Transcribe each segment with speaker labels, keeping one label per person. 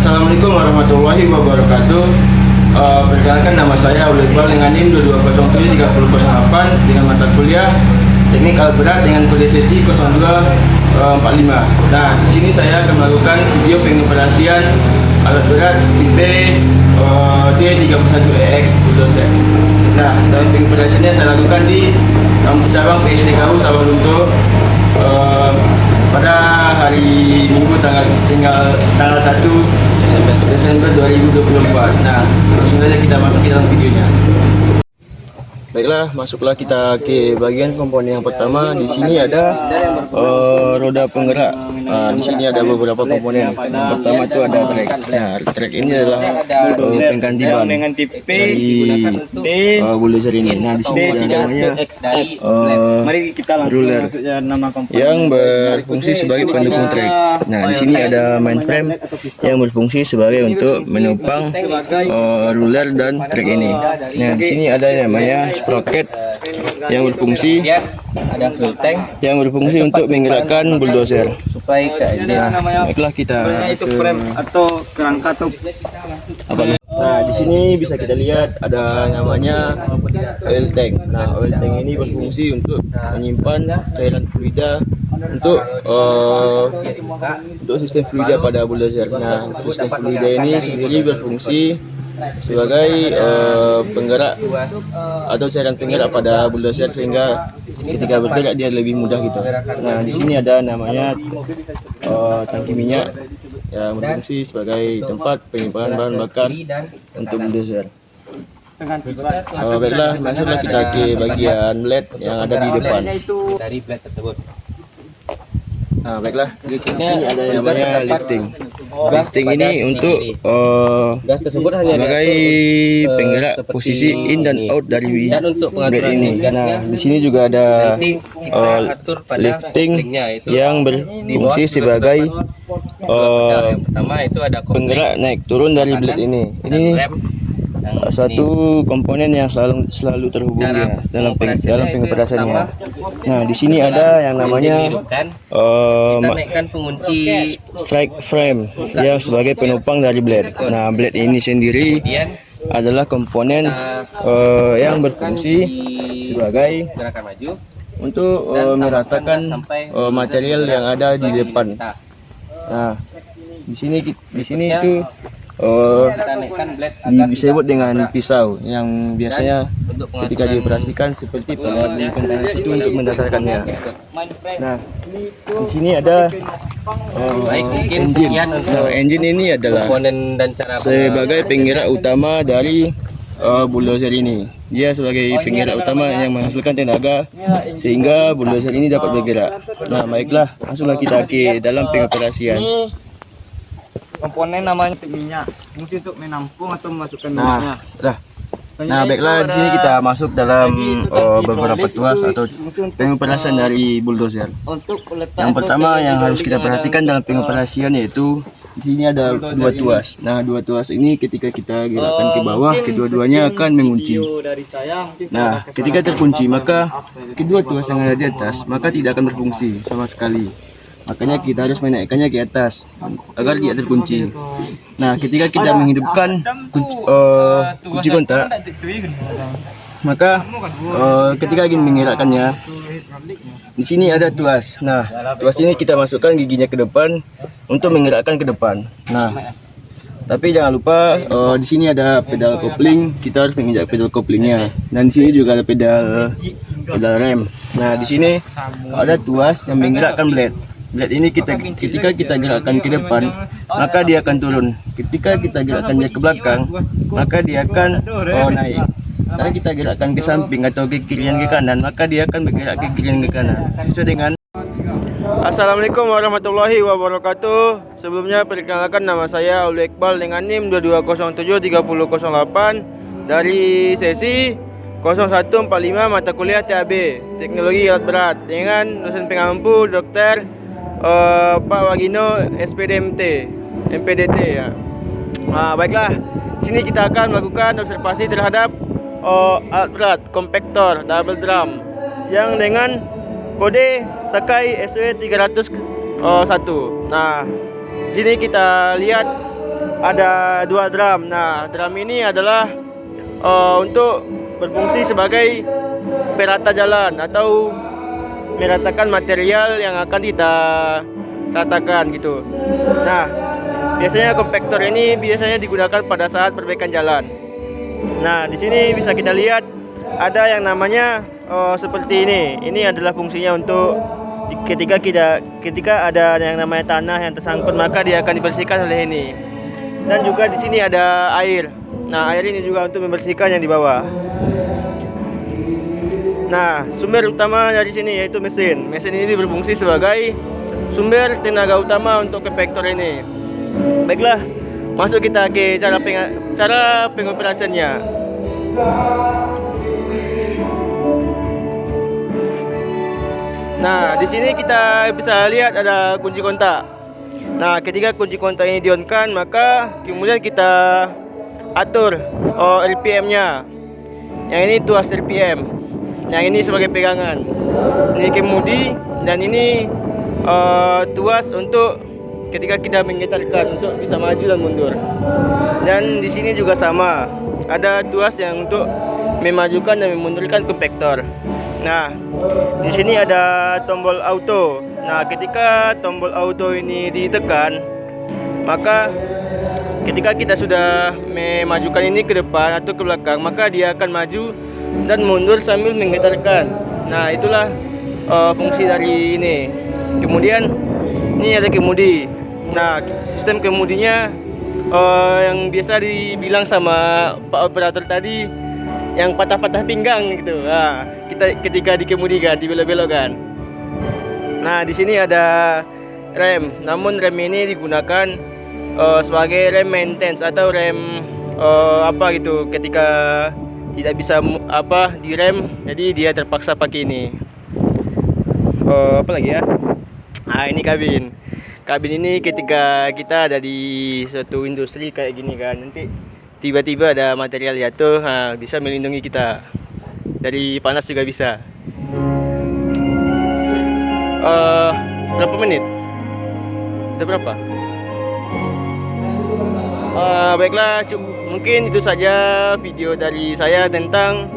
Speaker 1: Assalamualaikum warahmatullahi wabarakatuh. Perkenalkan, nama saya Abdul Iqbal dengan NIM 22073008 dengan mata kuliah Teknik Alat Berat dengan kode sesi 0245. Nah, di sini saya akan melakukan video pengoperasian alat berat tipe D31EX bulldozer. Nah, dalam pengoperasiannya saya lakukan di kampus cabang PSDKU Sawalunto pada hari Minggu tanggal 1 Desember 2024. Nah, langsung saja kita masuk ke dalam videonya. Baiklah, masuklah kita ke bagian komponen yang pertama. Di sini ada roda penggerak. Di sini ada beberapa komponen. Yang pertama itu ada trek. Nah, trek ini adalah pengganti ban dari bulldozer ini. Nah, di sini ada namanya ruler yang berfungsi sebagai pendukung trek. Nah, di sini ada mainframe yang berfungsi sebagai untuk menopang ruler dan trek ini. Nah, di sini ada namanya sprocket yang berfungsi yang berfungsi untuk menggerakkan bulldozer. Baiklah, kita
Speaker 2: itu frame atau kerangka atau
Speaker 1: apa? Nah, di sini bisa kita lihat ada namanya oil tank. Nah, oil tank ini berfungsi untuk menyimpan cairan fluida untuk sistem fluida pada bulldozer. Nah, sistem fluida ini sendiri berfungsi sebagai penggerak atau cairan penggerak pada bulldozer sehingga ketika bergerak dia lebih mudah gitu. Nah, di sini ada namanya tangki minyak yang berfungsi sebagai tempat penyimpanan bahan bakar untuk bulldozer. Baiklah, masuklah kita ke bagian blade yang ada di depan.
Speaker 2: dari blade tersebut.
Speaker 1: Nah, baiklah, di sini ada yang namanya lifting. Lifting ini untuk
Speaker 2: Gas tersebut hanya
Speaker 1: sebagai penggerak posisi in dan out dari blade ini. Nah, di sini juga ada lifting yang berfungsi sebagai
Speaker 2: pertama itu ada
Speaker 1: penggerak naik turun dari blade ini. Ini suatu komponen yang selalu terhubung ya dalam pengoperasiannya. Nah, di sini ada yang namanya
Speaker 2: pengunci
Speaker 1: strike frame yang sebagai penopang dari blade. Nah, blade ini sendiri adalah komponen yang berfungsi sebagai
Speaker 2: gerakan maju
Speaker 1: untuk meratakan material yang ada di depan. Nah, di sini itu disebut dengan pisau yang biasanya ketika dioperasikan seperti pada pentas itu untuk mendatarkannya. Nah, di sini ada engine. Nah, engine ini adalah
Speaker 2: komponen dan cara
Speaker 1: sebagai penggerak utama dari bulldozer ini. Dia sebagai penggerak utama yang menghasilkan tenaga sehingga bulldozer ini dapat bergerak. Nah, baiklah, masuklah kita ke dalam pengoperasian.
Speaker 2: komponen namanya minyak, fungsi untuk menampung atau memasukkan minyaknya.
Speaker 1: Nah, baiklah, di sini kita masuk dalam beberapa tuas atau pengoperasian dari bulldozer. Yang pertama yang harus kita perhatikan dalam pengoperasian yaitu di sini ada dua tuas. Nah, dua tuas ini ketika kita gerakkan ke bawah, kedua-duanya akan mengunci. Nah, ketika terkunci maka kedua tuas yang ada di atas maka tidak akan berfungsi sama sekali. Makanya kita harus menaikkannya ke atas agar tidak terkunci. Nah, ketika kita menghidupkan kunci kontak, maka ketika ingin menggerakkannya, di sini ada tuas. Nah, tuas ini kita masukkan giginya ke depan untuk menggerakkan ke depan. Nah, tapi jangan lupa di sini ada pedal kopling. Kita harus menginjak pedal koplingnya. Dan di sini juga ada pedal rem. Nah, di sini ada tuas yang menggerakkan blade. Blade ini ketika kita gerakkan ke depan maka dia akan turun. Ketika kita gerakkan dia ke belakang maka dia akan naik. Kalau kita gerakkan ke samping atau ke kiri dan ke kanan maka dia akan bergerak ke kiri dan ke kanan sesuai dengan. Assalamualaikum warahmatullahi wabarakatuh. Sebelumnya perkenalkan, nama saya Abdul Iqbal dengan NIM 22073008 dari sesi 0145 mata kuliah TAB Teknologi Alat Berat dengan dosen pengampu Dr. Pak Wagino MPDT ya. Baiklah, sini kita akan melakukan observasi terhadap alat berat kompaktor double drum yang dengan kode Sakai SW301. Nah, sini kita lihat ada 2 drum. Nah, drum ini adalah untuk berfungsi sebagai perata jalan atau meratakan material yang akan kita ratakan gitu. Nah, biasanya kompaktor ini biasanya digunakan pada saat perbaikan jalan. Nah, di sini bisa kita lihat ada yang namanya seperti ini. Ini adalah fungsinya untuk ketika ada yang namanya tanah yang tersangkut, maka dia akan dibersihkan oleh ini. Dan juga di sini ada air. Nah, air ini juga untuk membersihkan yang di bawah. Nah, sumber utama dari sini yaitu mesin. Mesin ini berfungsi sebagai sumber tenaga utama untuk kompaktor ini. Baiklah, masuk kita ke cara pengoperasiannya. Nah, di sini kita bisa lihat ada kunci kontak. Nah, ketika kunci kontak ini di-on-kan, maka kemudian kita atur RPM-nya. Yang ini tuas RPM. Yang ini sebagai pegangan. Ini kemudi dan ini tuas untuk ketika kita menggetarkan untuk bisa maju dan mundur. Dan di sini juga sama. Ada tuas yang untuk memajukan dan memundurkan kompaktor. Nah, di sini ada tombol auto. Nah, ketika tombol auto ini ditekan, maka ketika kita sudah memajukan ini ke depan atau ke belakang, maka dia akan maju dan mundur sambil menggetarkan. Nah, itulah fungsi dari ini. Kemudian ini ada kemudi. Nah, sistem kemudinya yang biasa dibilang sama Pak Operator tadi, yang patah-patah pinggang gitu. Nah, ketika dikemudikan, dibelok-belokkan. Nah, di sini ada rem. Namun rem ini digunakan sebagai rem maintenance atau rem apa gitu. Ketika tidak bisa direm, jadi dia terpaksa pakai ini. Apa lagi ya? Nah, ini kabin. Kabin ini ketika kita ada di suatu industri kayak gini kan, nanti tiba-tiba ada material jatuh, bisa melindungi kita dari panas juga bisa. Berapa menit? Udah berapa? Baiklah, mungkin itu saja video dari saya tentang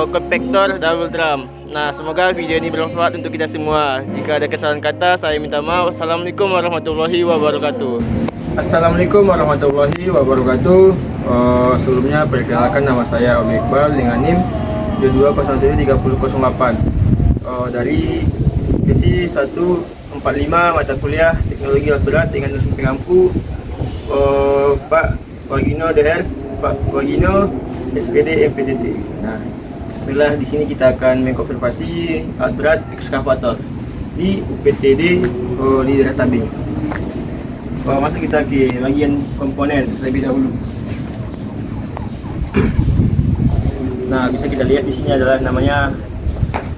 Speaker 1: kompaktor double drum. Nah, semoga video ini bermanfaat untuk kita semua. Jika ada kesalahan kata, saya minta maaf. Assalamualaikum warahmatullahi wabarakatuh. Assalamualaikum warahmatullahi wabarakatuh. Sebelumnya perkenalkan, nama saya Om Iqbal dengan NIM 22073008 dari sesi 145 mata kuliah teknologi alat berat dengan unsur pengampu Pak Wagino DR, Pak Wagino SPD MPDT. Nah, bila di sini kita akan mengkonfirmasi alat berat ekskavator di UPTD di daerah Tabing. Masuk kita ke bagian komponen terlebih dahulu. Nah, bisa kita lihat di sini adalah namanya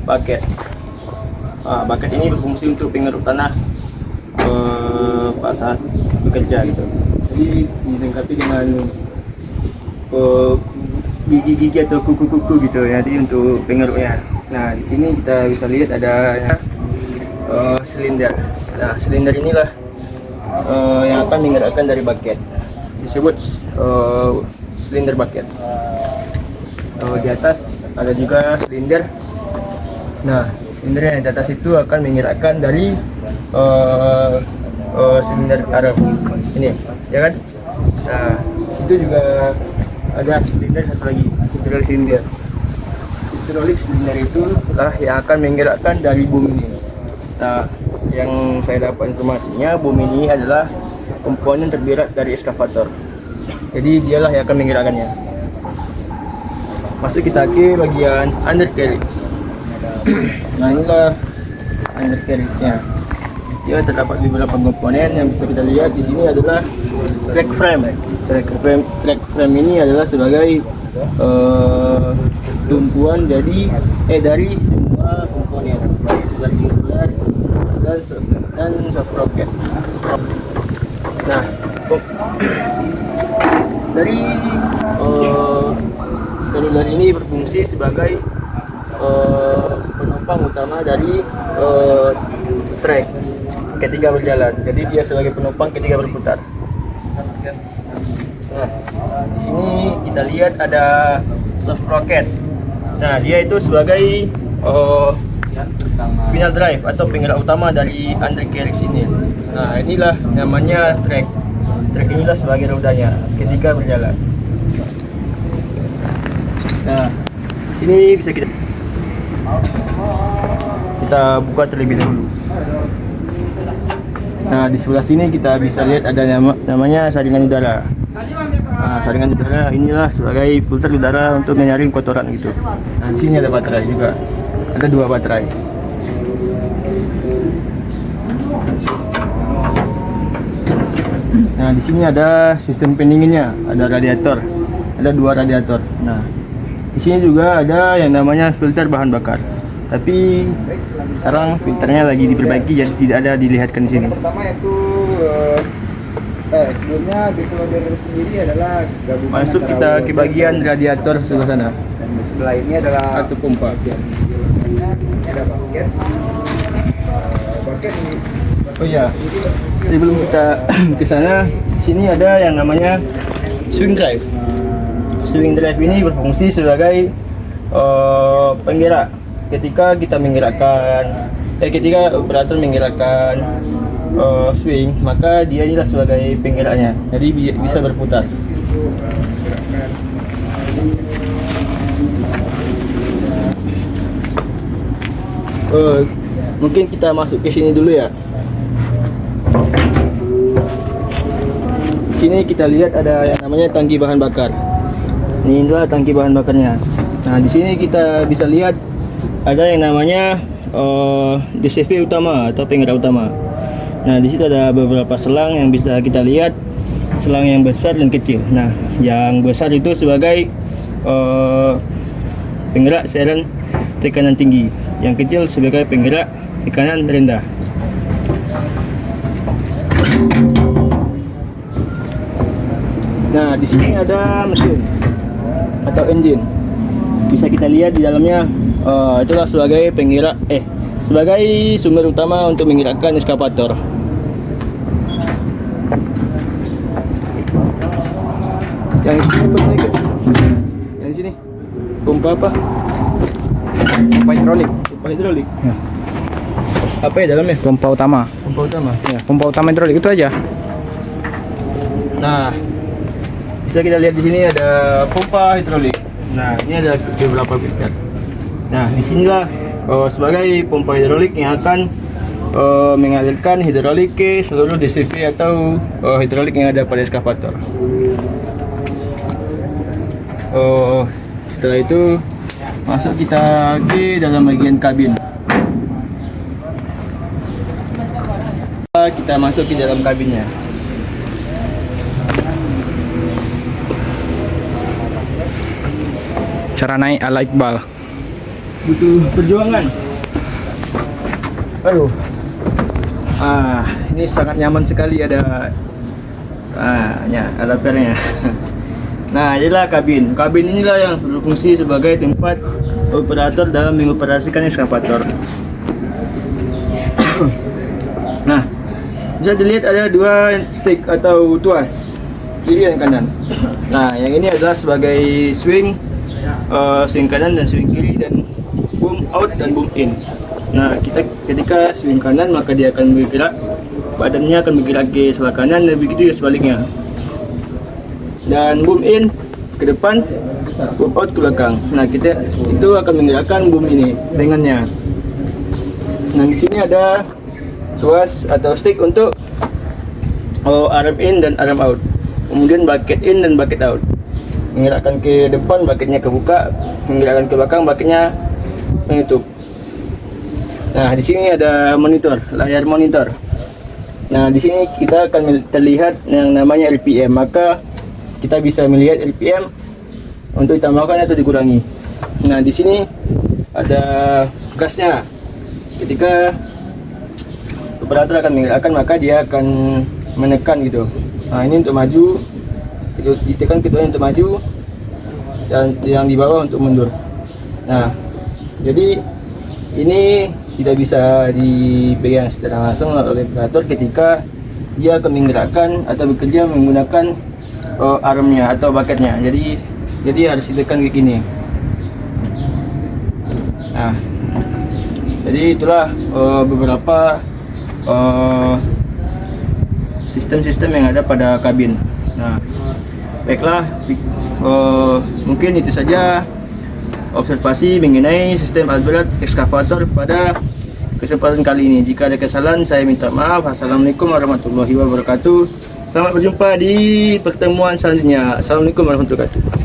Speaker 1: bucket. Bucket ini berfungsi untuk pengeruk tanah pada saat bekerja gitu. Jadi dilengkapi dengan gigi-gigi atau kuku-kuku gitu ya, jadi untuk pengeruknya. Nah, di sini kita bisa lihat ada silinder. Nah, silinder inilah yang akan menggerakkan dari bucket, disebut silinder bucket. Di atas ada juga silinder. Nah, silinder yang di atas itu akan menggerakkan dari silinder arm ini, ya kan? Nah, situ juga ada silinder satu lagi, hydraulic silinder. Hydraulic silinder itu lah yang akan menggerakkan dari boom ini. Nah, yang saya dapat informasinya, boom ini adalah komponen terberat dari ekskavator. Jadi dialah yang akan menggerakkannya. Masuk kita ke bagian undercarriage. Nah, inilah undercarriage-nya. Dia terdapat beberapa komponen yang bisa kita lihat di sini adalah track frame. Track frame ini adalah sebagai tumpuan dari semua komponen, yaitu dari irregular dan sprocket. Nah, dari roller ini berfungsi sebagai penopang utama dari track ketika berjalan. Jadi dia sebagai penopang ketika berputar. Nah, di sini kita lihat ada soft sprocket. Nah, dia itu sebagai final drive atau penggerak utama dari undercarriage ini. Nah, inilah namanya track. Track inilah sebagai rodanya ketika berjalan. Nah, sini bisa kita buka terlebih dahulu. Nah, di sebelah sini kita bisa lihat ada namanya saringan udara. Nah, saringan udara inilah sebagai filter udara untuk menyaring kotoran gitu. Nah, di sini ada baterai juga. Ada 2 baterai. Nah, di sini ada sistem pendinginnya, ada radiator. Ada 2 radiator. Nah, di sini juga ada yang namanya filter bahan bakar. Tapi sekarang filternya lagi diperbaiki jadi tidak ada dilihatkan di sini.
Speaker 2: Pertama yaitu sebelumnya bootloader sendiri adalah gabungan
Speaker 1: Masuk
Speaker 2: antara
Speaker 1: kita ke bagian radiator sebelah sana.
Speaker 2: dan di sebelah ini adalah
Speaker 1: Atau pompa.
Speaker 2: ini ada bucket. Bucket ini
Speaker 1: Oh iya, sebelum kita ke sana, sini ada yang namanya swing drive. Swing drive ini berfungsi sebagai penggerak. Ketika kita ketika operator menggerakkan swing, maka dia inilah sebagai penggeraknya. Jadi bisa berputar. Mungkin kita masuk ke sini dulu ya. Sini kita lihat ada yang namanya tangki bahan bakar. Ini adalah tangki bahan bakarnya. Nah, di sini kita bisa lihat ada yang namanya DCV utama atau penggerak utama. Nah, di situ ada beberapa selang yang bisa kita lihat, selang yang besar dan kecil. Nah, yang besar itu sebagai penggerak siaran tekanan tinggi, yang kecil sebagai penggerak tekanan rendah. Nah, di sini ada mesin atau engine. Bisa kita lihat di dalamnya. Itulah sebagai penggerak, sebagai sumber utama untuk menggerakkan eskavator. Yang sini apa lagi? Yang sini pompa apa?
Speaker 2: pompa hidrolik.
Speaker 1: Pompa hidrolik.
Speaker 2: Ya.
Speaker 1: Apa ya dalamnya?
Speaker 2: Pompa utama.
Speaker 1: Pompa utama.
Speaker 2: Ya, pompa utama hidrolik itu aja.
Speaker 1: Nah, bisa kita lihat di sini ada pompa hidrolik. Nah, ini ada beberapa filter. Nah, disinilah sebagai pompa hidrolik yang akan mengalirkan hidrolik ke seluruh DCV atau hidrolik yang ada pada eskavator. Setelah itu masuk kita ke dalam bagian kabin. Kita masuk ke dalam kabinnya.
Speaker 2: Cara naik ala Iqbal.
Speaker 1: Butuh perjuangan. Aduh. Ini sangat nyaman sekali ada ada pernya. Nah, inilah kabin. Kabin inilah yang berfungsi sebagai tempat operator dalam mengoperasikan eskavator. Nah, bisa dilihat ada 2 stick atau tuas, kiri dan kanan. Nah, yang ini adalah sebagai swing kanan dan swing kiri, dan boom out dan boom in. Nah, ketika swing kanan maka dia akan bergerak, badannya akan bergerak ke sebelah kanan dan begitu ya sebaliknya. Dan boom in ke depan, boom out ke belakang. Nah, itu akan menggerakkan boom ini dengannya. Nah, di sini ada tuas atau stick untuk arm in dan arm out. Kemudian bucket in dan bucket out. Menggerakkan ke depan, bucketnya kebuka. Menggerakkan ke belakang, bucketnya menutup. Nah, di sini ada monitor, layar monitor. Nah, di sini kita akan terlihat yang namanya RPM. Maka kita bisa melihat RPM untuk ditambahkan atau dikurangi. Nah, di sini ada gasnya. Ketika operator akan menggerakkan, maka dia akan menekan gitu. Nah, ini untuk maju, ditekan keduanya untuk maju, dan yang di bawah untuk mundur. Nah, jadi ini tidak bisa dipegang secara langsung oleh operator ketika dia akan menggerakkan atau bekerja menggunakan armnya atau bucketnya. Jadi harus ditekan kayak gini. Nah, jadi itulah beberapa sistem-sistem yang ada pada kabin. Nah, baiklah, mungkin itu saja observasi mengenai sistem alat berat ekskavator pada kesempatan kali ini. Jika ada kesalahan, saya minta maaf. Assalamualaikum warahmatullahi wabarakatuh. Selamat berjumpa di pertemuan selanjutnya. Assalamualaikum warahmatullahi wabarakatuh.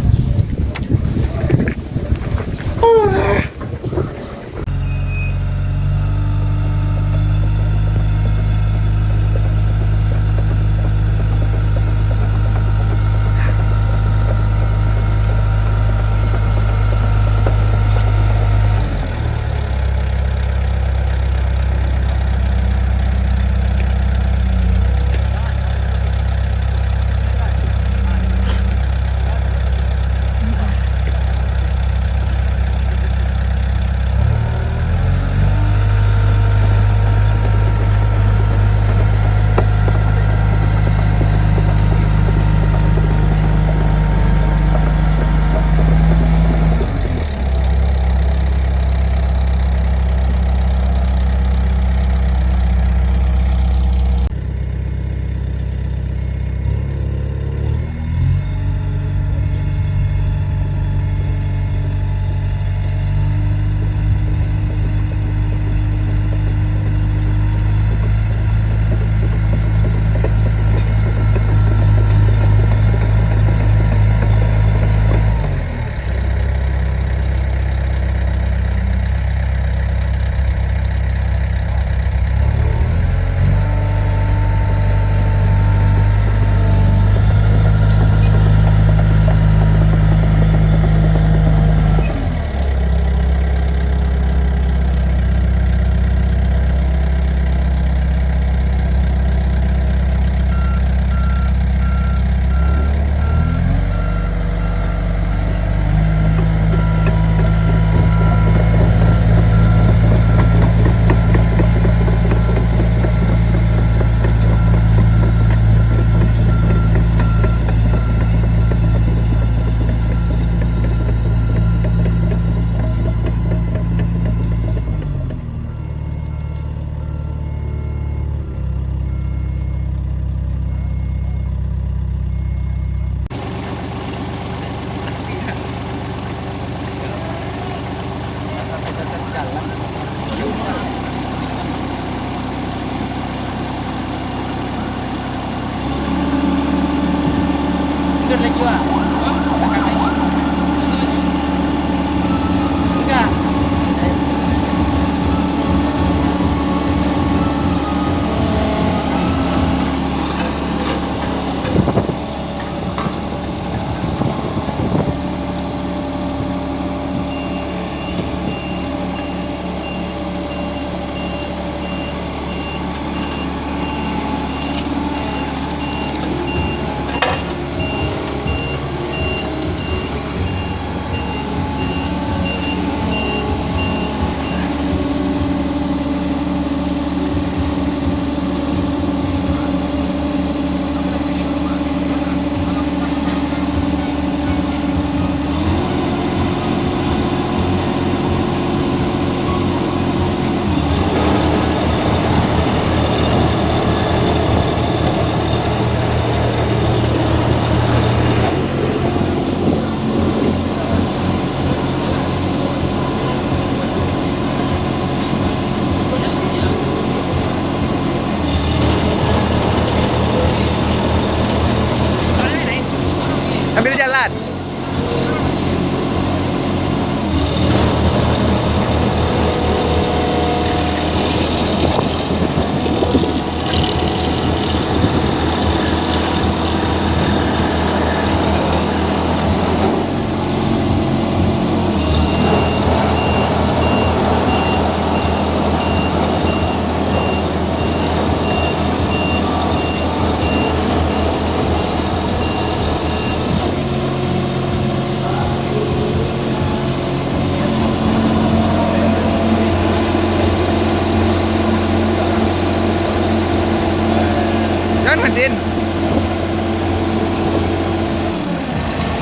Speaker 2: Ambil jalan.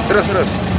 Speaker 3: Terus.